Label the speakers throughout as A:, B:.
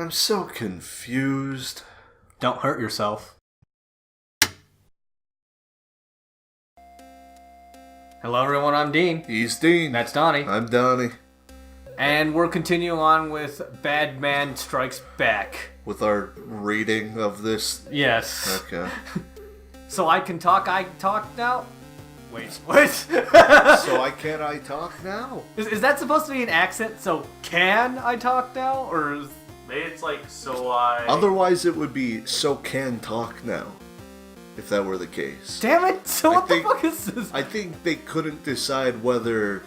A: I'm so confused.
B: Don't hurt yourself. Hello everyone, I'm Dean.
A: He's Dean.
B: That's Donnie.
A: I'm Donnie.
B: And we're continuing on with Bad Man Strikes Back.
A: With our reading of this?
B: Yes.
A: Okay.
B: So I can talk now? Wait, what?
A: So I talk now?
B: Is that supposed to be an accent? So can I talk now? Or is...
C: Maybe it's like, so I...
A: Otherwise it would be, so can talk now. If that were the case.
B: Damn it! So what the fuck is this?
A: I think they couldn't decide whether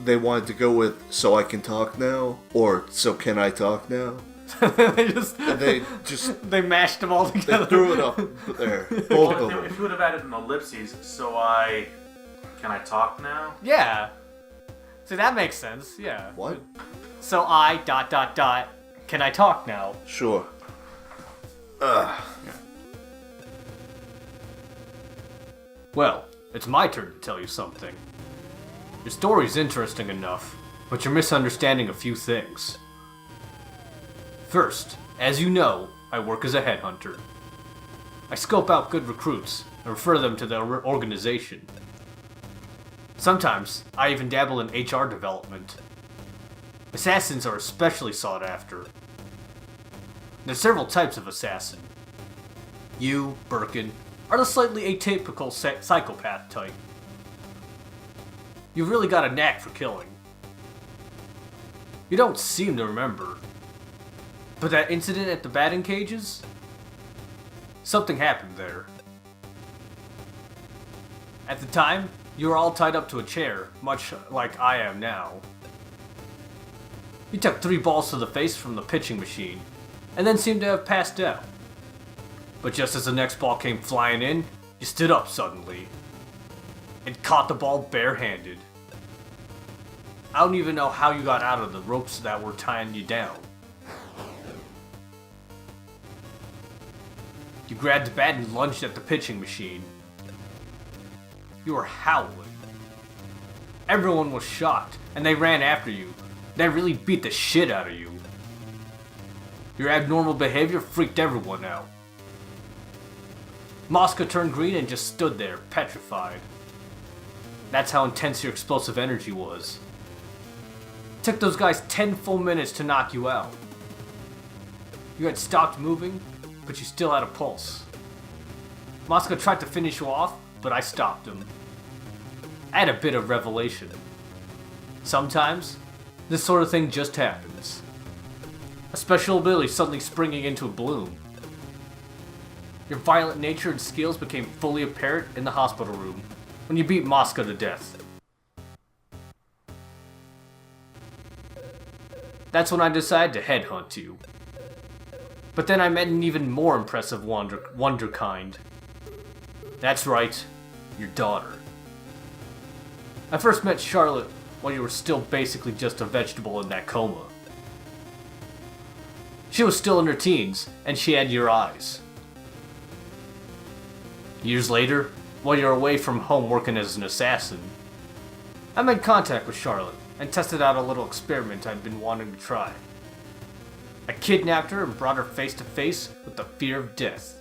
A: they wanted to go with so I can talk now or so can I talk now.
B: They mashed them all together.
A: They threw it up there. Both of them.
C: If you would have added an ellipses, can I talk now?
B: Yeah. See, that makes sense. Yeah.
A: What?
B: So can I talk now?
A: Sure.
B: Well, it's my turn to tell you something. Your story's interesting enough, but you're misunderstanding a few things. First, as you know, I work as a headhunter. I scope out good recruits and refer them to their organization. Sometimes, I even dabble in HR development. Assassins are especially sought after. There's several types of assassin. You, Birkin, are the slightly atypical psychopath type. You've really got a knack for killing. You don't seem to remember. But that incident at the batting cages? Something happened there. At the time, you were all tied up to a chair, much like I am now. You took 3 balls to the face from the pitching machine, and then seemed to have passed out. But just as the next ball came flying in, you stood up suddenly and caught the ball barehanded. I don't even know how you got out of the ropes that were tying you down. You grabbed the bat and lunged at the pitching machine. You were howling. Everyone was shocked, and they ran after you. They really beat the shit out of you. Your abnormal behavior freaked everyone out. Mosca turned green and just stood there, petrified. That's how intense your explosive energy was. It took those guys 10 full minutes to knock you out. You had stopped moving, but you still had a pulse. Mosca tried to finish you off, but I stopped him. I had a bit of revelation. Sometimes, this sort of thing just happens. A special ability suddenly springing into bloom. Your violent nature and skills became fully apparent in the hospital room when you beat Mosca to death. That's when I decided to headhunt you. But then I met an even more impressive wonderkind. That's right, your daughter. I first met Charlotte while you were still basically just a vegetable in that coma. She was still in her teens, and she had your eyes. Years later, while you were away from home working as an assassin, I made contact with Charlotte and tested out a little experiment I'd been wanting to try. I kidnapped her and brought her face to face with the fear of death.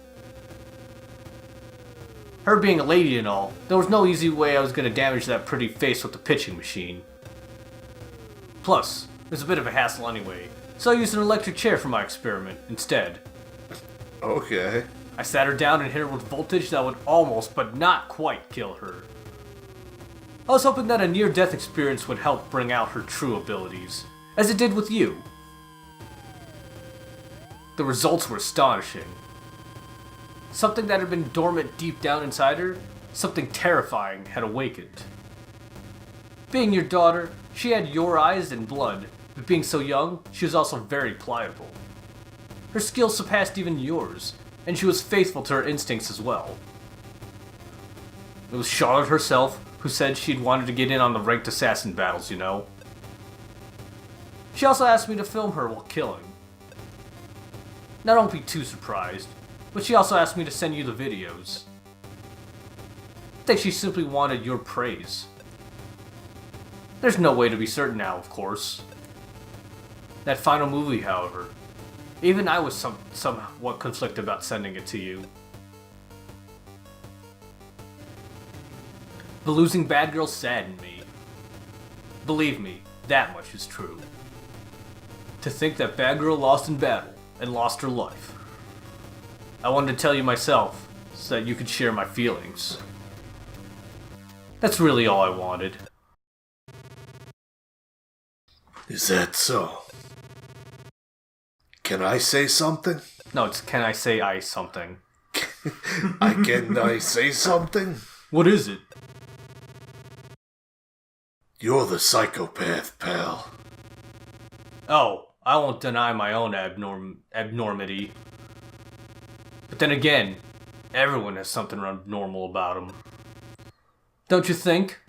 B: Her being a lady and all, there was no easy way I was going to damage that pretty face with the pitching machine. Plus, it was a bit of a hassle anyway, so I used an electric chair for my experiment instead.
A: Okay.
B: I sat her down and hit her with voltage that would almost, but not quite, kill her. I was hoping that a near-death experience would help bring out her true abilities, as it did with you. The results were astonishing. Something that had been dormant deep down inside her, something terrifying, had awakened. Being your daughter, she had your eyes and blood, but being so young, she was also very pliable. Her skills surpassed even yours, and she was faithful to her instincts as well. It was Charlotte herself who said she'd wanted to get in on the ranked assassin battles, you know. She also asked me to film her while killing. Now don't be too surprised, but she also asked me to send you the videos. I think she simply wanted your praise. There's no way to be certain now, of course. That final movie, however, Even I was somewhat conflicted about sending it to you. But losing Bad Girl saddened me. Believe me, that much is true. To think that Bad Girl lost in battle and lost her life. I wanted to tell you myself so that you could share my feelings. That's really all I wanted.
A: Is that so? Can I say something?
B: No, it's can I say something?
A: Can I say something?
B: What is it?
A: You're the psychopath, pal.
B: Oh, I won't deny my own abnormity. But then again, everyone has something abnormal about them. Don't you think?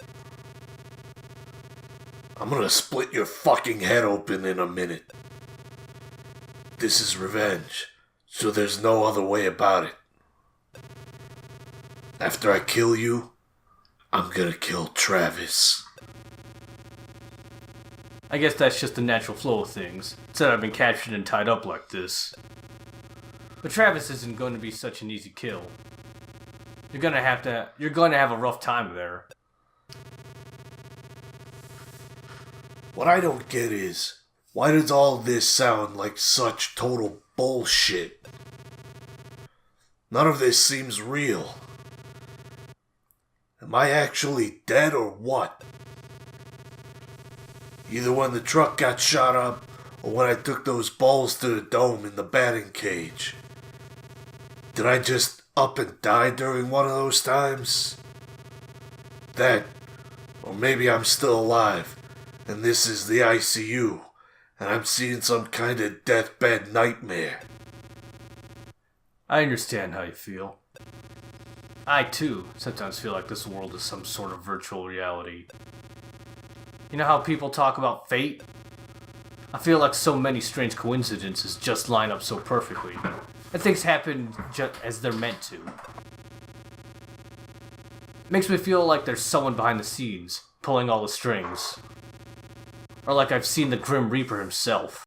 A: I'm gonna split your fucking head open in a minute. This is revenge, so there's no other way about it. After I kill you, I'm gonna kill Travis.
B: I guess that's just the natural flow of things, since I've been captured and tied up like this. But Travis isn't going to be such an easy kill. You're going to have a rough time there.
A: What I don't get is, why does all this sound like such total bullshit? None of this seems real. Am I actually dead or what? Either when the truck got shot up, or when I took those balls to the dome in the batting cage. Did I just up and die during one of those times? That, or maybe I'm still alive, and this is the ICU, and I'm seeing some kind of deathbed nightmare.
B: I understand how you feel. I, too, sometimes feel like this world is some sort of virtual reality. You know how people talk about fate? I feel like so many strange coincidences just line up so perfectly, and things happen just as they're meant to. It makes me feel like there's someone behind the scenes, pulling all the strings. Or like I've seen the Grim Reaper himself.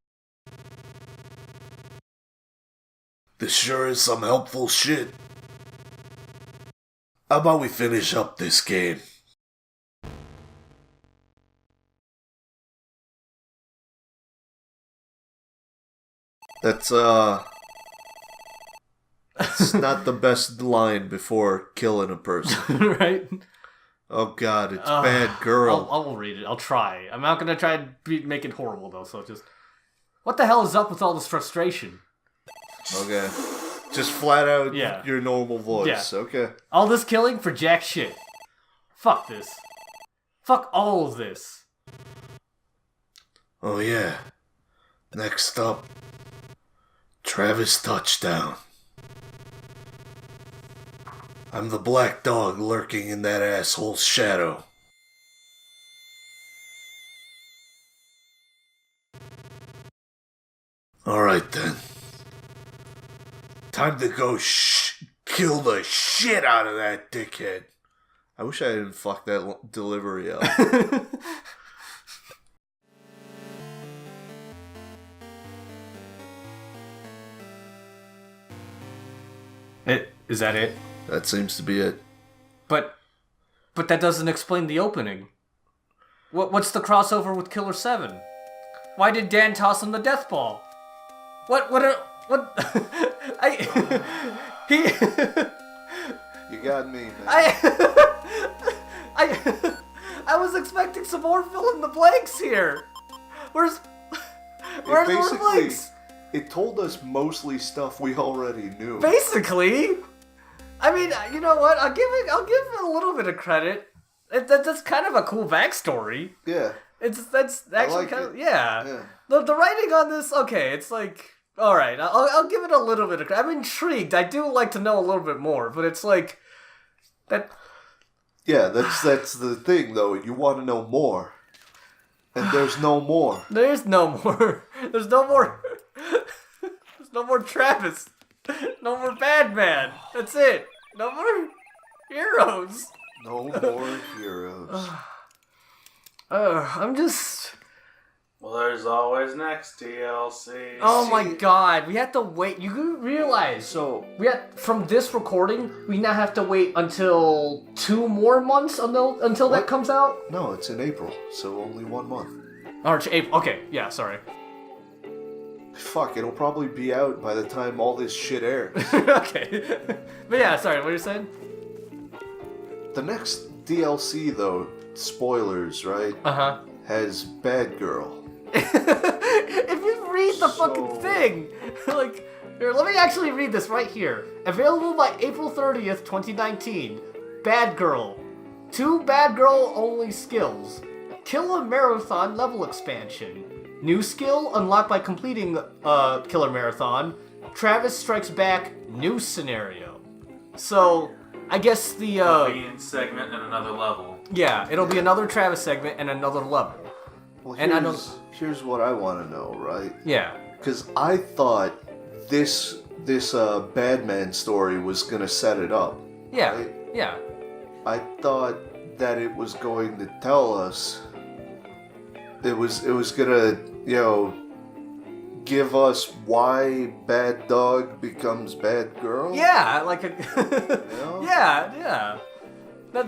A: This sure is some helpful shit. How about we finish up this game? That's it's not the best line before killing a person.
B: Right?
A: Oh god, it's Bad Girl.
B: I will read it. I'll try. I'm not gonna try and make it horrible though, so just... What the hell is up with all this frustration?
A: Okay. Just flat out
B: Yeah.
A: your normal voice.
B: Yeah.
A: Okay.
B: All this killing for jack shit. Fuck this. Fuck all of this.
A: Oh yeah. Next up, Travis Touchdown. I'm the black dog lurking in that asshole's shadow. Alright then. Time to go kill the shit out of that dickhead. I wish I didn't fuck that delivery up.
B: Is that it?
A: That seems to be it.
B: But that doesn't explain the opening. What's the crossover with Killer 7? Why did Dan toss him the death ball?
A: You got me, man.
B: I was expecting some more fill in the blanks here. Where's the blanks?
A: It told us mostly stuff we already knew.
B: Basically, I mean, you know what? I'll give it a little bit of credit. That's kind of a cool backstory.
A: Yeah.
B: That's actually
A: like
B: kind of
A: it.
B: yeah. The writing on this, okay, it's like all right. I'll give it a little bit of credit. I'm intrigued. I do like to know a little bit more, but it's like that.
A: Yeah, that's the thing though. You want to know more, and there's no more.
B: There's no more. There's no more. There's no more Travis. No more Batman. That's it. No more heroes.
A: No more heroes.
B: I'm just...
C: Well, there's always next DLC.
B: Oh my god, we have to wait. You realize, from this recording, we now have to wait until 2 more months until that comes out?
A: No, it's in April, so only 1 month.
B: March, April. Okay, yeah, sorry.
A: Fuck, it'll probably be out by the time all this shit airs.
B: Okay. But yeah, sorry, what were you saying?
A: The next DLC, though, spoilers, right?
B: Uh-huh.
A: Has Bad Girl.
B: If you read the fucking thing, like, here, let me actually read this right here. Available by April 30th, 2019. Bad Girl. 2 Bad Girl only skills. Kill a Marathon level expansion. New skill unlocked by completing Killer Marathon. Travis Strikes Back. New scenario. So, I guess the
C: Main segment and another level.
B: yeah, it'll be another Travis segment and another level.
A: Well,
B: And I don't-
A: here's what I want to know, right?
B: Yeah.
A: Because I thought this Badman story was gonna set it up.
B: Yeah.
A: Right?
B: Yeah.
A: I thought that it was going to tell us. It was gonna, give us why Bad Dog becomes Bad Girl.
B: Yeah, like a
A: know?
B: yeah. That...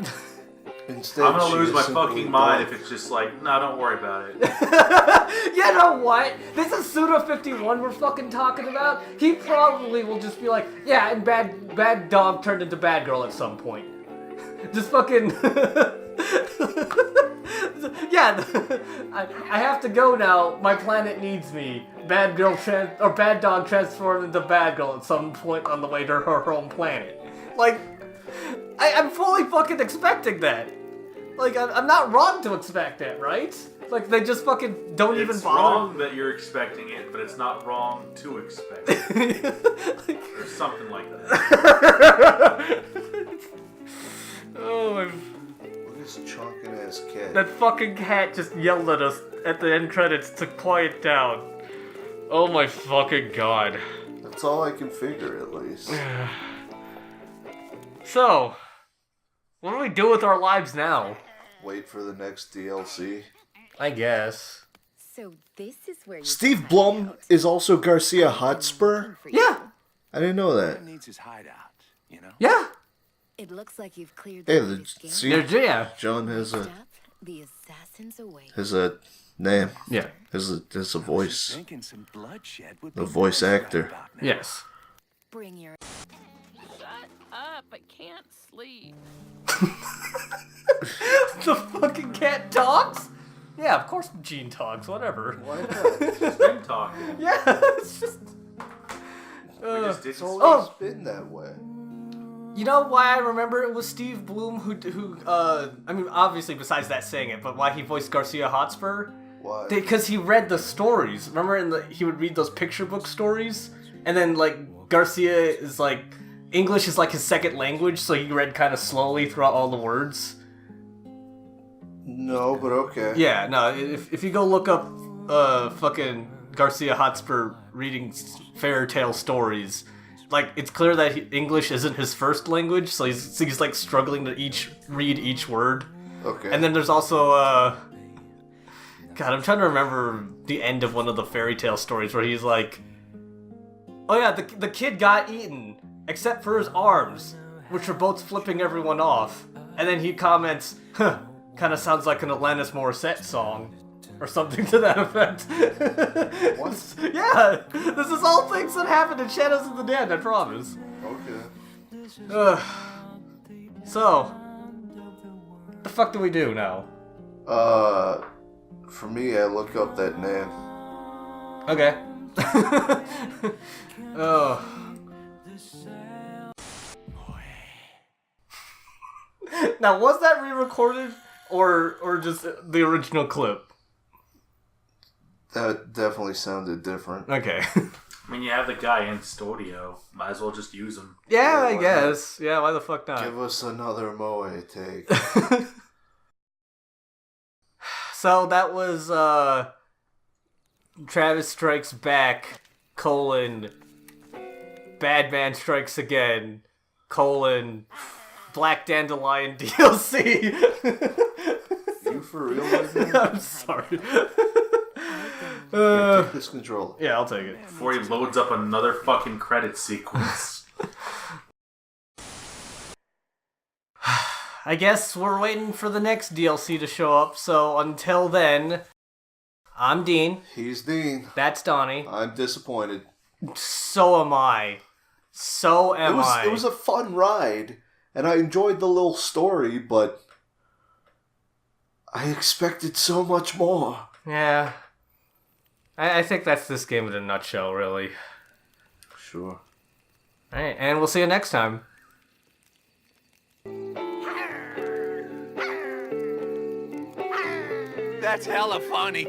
A: Instead,
C: I'm gonna
A: she
C: lose
A: is
C: my
A: simply
C: fucking mind
A: Dog.
C: if it's just like, nah, don't worry about it.
B: You know what? This is Suda51 we're fucking talking about. He probably will just be like, yeah, and bad dog turned into bad girl at some point. Just fucking yeah. I have to go now. My planet needs me. Bad dog transformed into bad girl at some point on the way to her home planet. Like, I'm fully fucking expecting that. Like, I'm not wrong to expect that, right? Like, they just fucking don't even
C: It's
B: bother.
C: wrong that you're expecting it, but it's not wrong to expect it. Or something like that.
B: Oh,
A: Look at this chonking ass cat.
B: that fucking cat just yelled at us at the end credits to quiet down. Oh my fucking god.
A: That's all I can figure, at least.
B: So, what do we do with our lives now?
A: Wait for the next DLC.
B: I guess.
D: So this is where you
A: Steve Blum is also Garcia Hotspur?
B: Yeah.
A: I didn't know that.
E: needs his hideout, you know?
B: Yeah.
D: It looks like you've cleared
A: Hey,
D: the
A: the,
D: latest game.
A: see,
B: Yeah.
A: John has
D: Next up, the assassins await.
A: a name.
B: Yeah.
A: Has a voice.
E: Thinking some bloodshed would
A: The
E: be
A: voice
E: nice right
A: actor.
E: about now.
B: Yes.
D: Bring your
F: Shut up, I can't sleep.
B: The fucking cat talks? Yeah, of course Gene talks, whatever.
A: Why not?
C: It's been talking.
B: Yeah, it's just...
C: We just didn't
A: It's always
B: Oh.
A: been that way.
B: You know why I remember it was Steve Bloom who I mean, obviously besides that saying it, but why he voiced Garcia Hotspur?
A: Why?
B: Because he read the stories. Remember he would read those picture book stories? And then, like, Garcia is, like, English is, like, his second language, so he read kind of slowly throughout all the words.
A: No, but okay.
B: Yeah, no, if you go look up, fucking Garcia Hotspur reading fairy tale stories, like, it's clear that English isn't his first language, so he's like, struggling to read each word.
A: Okay.
B: And then there's also, God, I'm trying to remember the end of one of the fairy tale stories where he's like, oh yeah, the kid got eaten, except for his arms, which were both flipping everyone off. And then he comments, huh, kind of sounds like an Alanis Morissette song. Or something to that effect.
A: What?
B: Yeah, this is all things that happened in Shadows of the Dead, I promise.
A: Okay.
B: So, what the fuck do we do now?
A: For me, I look up that name.
B: Okay. Oh. Now, was that re-recorded or just the original clip?
A: That definitely sounded different.
B: Okay.
C: I mean, you have the guy in studio. Might as well just use him.
B: Yeah, I
A: why
B: guess. Yeah, why the fuck not?
A: Give us another Moe take.
B: So that was Travis Strikes Back, Bad Man Strikes Again, Black Dandelion DLC.
A: You for real right now?
B: I'm sorry.
A: Take this controller.
B: Yeah, I'll take it.
C: Before he loads up another fucking credit sequence.
B: I guess we're waiting for the next DLC to show up, so until then, I'm Dean.
A: He's Dean.
B: That's Donnie.
A: I'm disappointed.
B: So am I. So am I.
A: It was a fun ride, and I enjoyed the little story, but I expected so much more.
B: Yeah. I think that's this game in a nutshell, really.
A: Sure.
B: Alright, and we'll see you next time.
E: That's hella funny.